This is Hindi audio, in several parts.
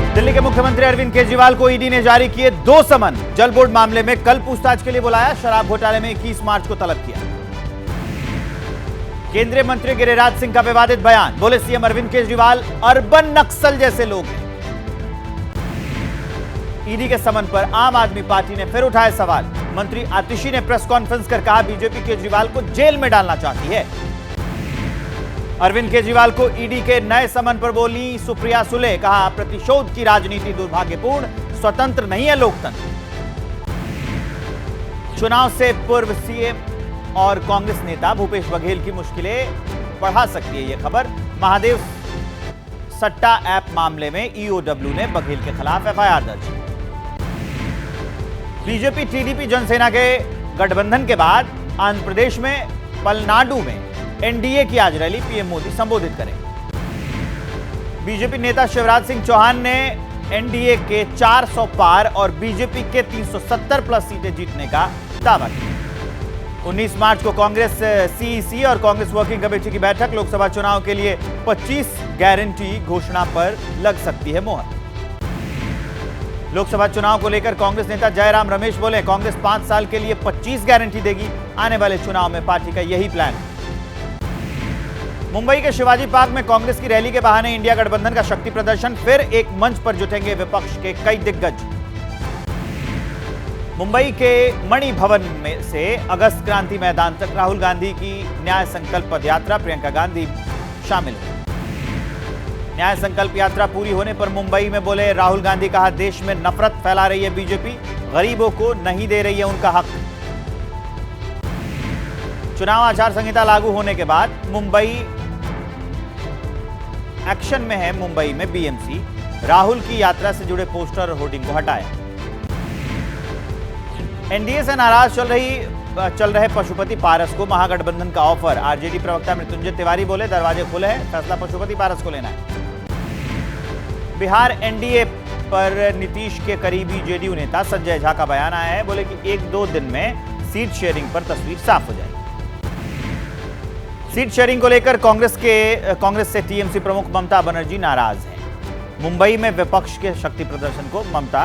दिल्ली के मुख्यमंत्री अरविंद केजरीवाल को ईडी ने जारी किए 2 समन। जल बोर्ड मामले में कल पूछताछ के लिए बुलाया। शराब घोटाले में 21 मार्च को तलब किया। केंद्रीय मंत्री गिरिराज सिंह का विवादित बयान, बोले सीएम अरविंद केजरीवाल अर्बन नक्सल जैसे लोग हैं। ईडी के समन पर आम आदमी पार्टी ने फिर उठाए सवाल। मंत्री आतिशी ने प्रेस कॉन्फ्रेंस कर कहा, बीजेपी केजरीवाल को जेल में डालना चाहती है। अरविंद केजरीवाल को ईडी के नए समन पर बोली सुप्रिया सुले, कहा प्रतिशोध की राजनीति दुर्भाग्यपूर्ण, स्वतंत्र नहीं है लोकतंत्र। चुनाव से पूर्व सीएम और कांग्रेस नेता भूपेश बघेल की मुश्किलें बढ़ा सकती है यह खबर। महादेव सट्टा ऐप मामले में ईओडब्ल्यू ने बघेल के खिलाफ एफआईआर दर्ज। बीजेपी टीडीपी जनसेना के गठबंधन के बाद आंध्र प्रदेश में पलनाडु में एनडीए की आज रैली पीएम मोदी संबोधित करेंगे। बीजेपी नेता शिवराज सिंह चौहान ने एनडीए के 400 पार और बीजेपी के 370 प्लस सीटें जीतने का दावा किया। 19 मार्च को कांग्रेस सीईसी और कांग्रेस वर्किंग कमेटी की बैठक। लोकसभा चुनाव के लिए 25 गारंटी घोषणा पर लग सकती है मोहर। लोकसभा चुनाव को लेकर कांग्रेस नेता जयराम रमेश बोले, कांग्रेस 5 साल के लिए 25 गारंटी देगी। आने वाले चुनाव में पार्टी का यही प्लान है। मुंबई के शिवाजी पार्क में कांग्रेस की रैली के बहाने इंडिया गठबंधन का शक्ति प्रदर्शन। फिर एक मंच पर जुटेंगे विपक्ष के कई दिग्गज। मुंबई के मणि भवन में से अगस्त क्रांति मैदान तक राहुल गांधी की न्याय संकल्प पदयात्रा, प्रियंका गांधी शामिल हुई। न्याय संकल्प यात्रा पूरी होने पर मुंबई में बोले राहुल गांधी, कहा देश में नफरत फैला रही है बीजेपी, गरीबों को नहीं दे रही है उनका हक। चुनाव आचार संहिता लागू होने के बाद मुंबई एक्शन में है। मुंबई में बीएमसी राहुल की यात्रा से जुड़े पोस्टर और होर्डिंग को हटाया। एनडीए से नाराज चल रहे पशुपति पारस को महागठबंधन का ऑफर। आरजेडी प्रवक्ता मृत्युंजय तिवारी बोले, दरवाजे खुले हैं, फैसला पशुपति पारस को लेना है। बिहार एनडीए पर नीतीश के करीबी जेडीयू नेता संजय झा का बयान आया है। बोले कि 1-2 दिन में सीट शेयरिंग पर तस्वीर साफ हो जाएगी। सीट शेयरिंग को लेकर कांग्रेस से टीएमसी प्रमुख ममता बनर्जी नाराज हैं। मुंबई में विपक्ष के शक्ति प्रदर्शन को ममता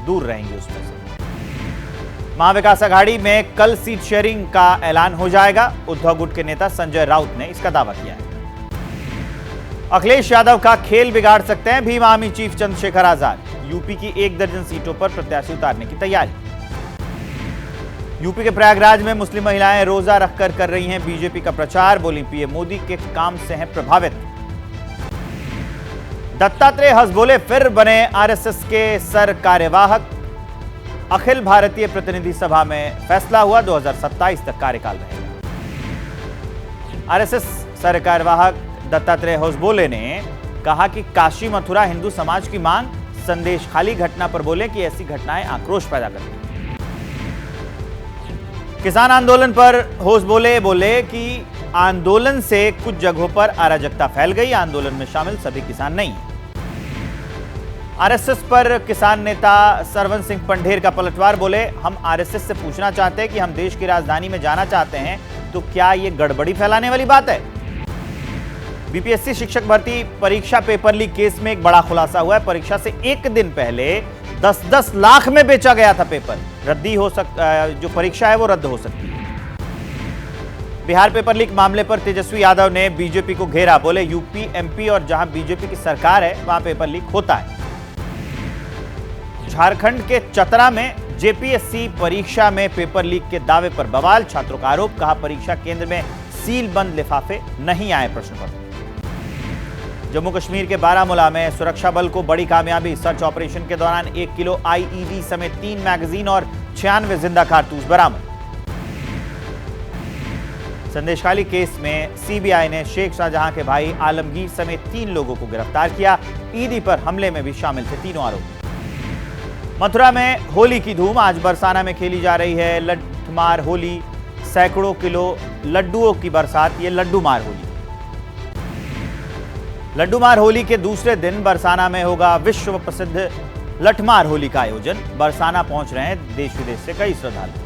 दूर रहेंगी उसमें से। महाविकास आघाड़ी में कल सीट शेयरिंग का ऐलान हो जाएगा। उद्धव गुट के नेता संजय राउत ने इसका दावा किया है। अखिलेश यादव का खेल बिगाड़ सकते हैं Bhim army chief Chandrashekhar Azad. UP की 1 दर्जन सीटों पर प्रत्याशी उतारने की तैयारी। यूपी के प्रयागराज में मुस्लिम महिलाएं रोजा रखकर कर रही हैं बीजेपी का प्रचार। बोली पीएम मोदी के काम से हैं प्रभावित। दत्तात्रेय हंसबोले फिर बने आरएसएस के सर कार्यवाहक। अखिल भारतीय प्रतिनिधि सभा में फैसला हुआ, 2027 तक कार्यकाल रहेगा। आरएसएस सर कार्यवाहक दत्तात्रेय हंसबोले ने कहा कि काशी मथुरा हिंदू समाज की मांग। संदेश खाली घटना पर बोले कि ऐसी घटनाएं आक्रोश पैदा करती हैं। किसान आंदोलन पर हंसबोले बोले कि आंदोलन से कुछ जगहों पर अराजकता फैल गई। आंदोलन में शामिल सभी किसान नहीं। आरएसएस पर किसान नेता सरवन सिंह पंढेर का पलटवार। बोले, हम आरएसएस से पूछना चाहते हैं कि हम देश की राजधानी में जाना चाहते हैं, तो क्या यह गड़बड़ी फैलाने वाली बात है? बीपीएससी शिक्षक भर्ती परीक्षा पेपर लीक केस में एक बड़ा खुलासा हुआ है। परीक्षा से 1 दिन पहले 10-10 लाख में बेचा गया था पेपर। जो परीक्षा है वो रद्द हो सकती है। बिहार पेपर लीक मामले पर तेजस्वी यादव ने बीजेपी को घेरा। बोले यूपी, एमपी और जहां बीजेपी की सरकार है वहां पेपर लीक होता है। झारखंड के चतरा में जेपीएससी परीक्षा में पेपर लीक के दावे पर बवाल। छात्रों का आरोप, कहा परीक्षा केंद्र में सील बंद लिफाफे नहीं आए प्रश्न पत्र। जम्मू कश्मीर के बारामूला में सुरक्षा बल को बड़ी कामयाबी। सर्च ऑपरेशन के दौरान 1 किलो आईईडी समेत 3 मैगजीन और 96 जिंदा कारतूस बरामद। संदेशखाली केस में सीबीआई ने शेख शाहजहां के भाई आलमगीर समेत 3 लोगों को गिरफ्तार किया। ईडी पर हमले में भी शामिल थे तीनों आरोपी। मथुरा में होली की धूम। आज बरसाना में खेली जा रही है लठमार होली। सैकड़ों किलो लड्डुओं की बरसात, ये लड्डू मार होली। लड्डू मार होली के दूसरे दिन बरसाना में होगा विश्व प्रसिद्ध लठमार होली का आयोजन। बरसाना पहुंच रहे हैं देश विदेश से कई श्रद्धालु।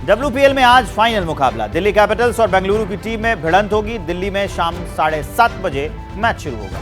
WPL में आज फाइनल मुकाबला। दिल्ली कैपिटल्स और बेंगलुरु की टीम में भिड़ंत होगी। दिल्ली में शाम 7:30 बजे मैच शुरू होगा।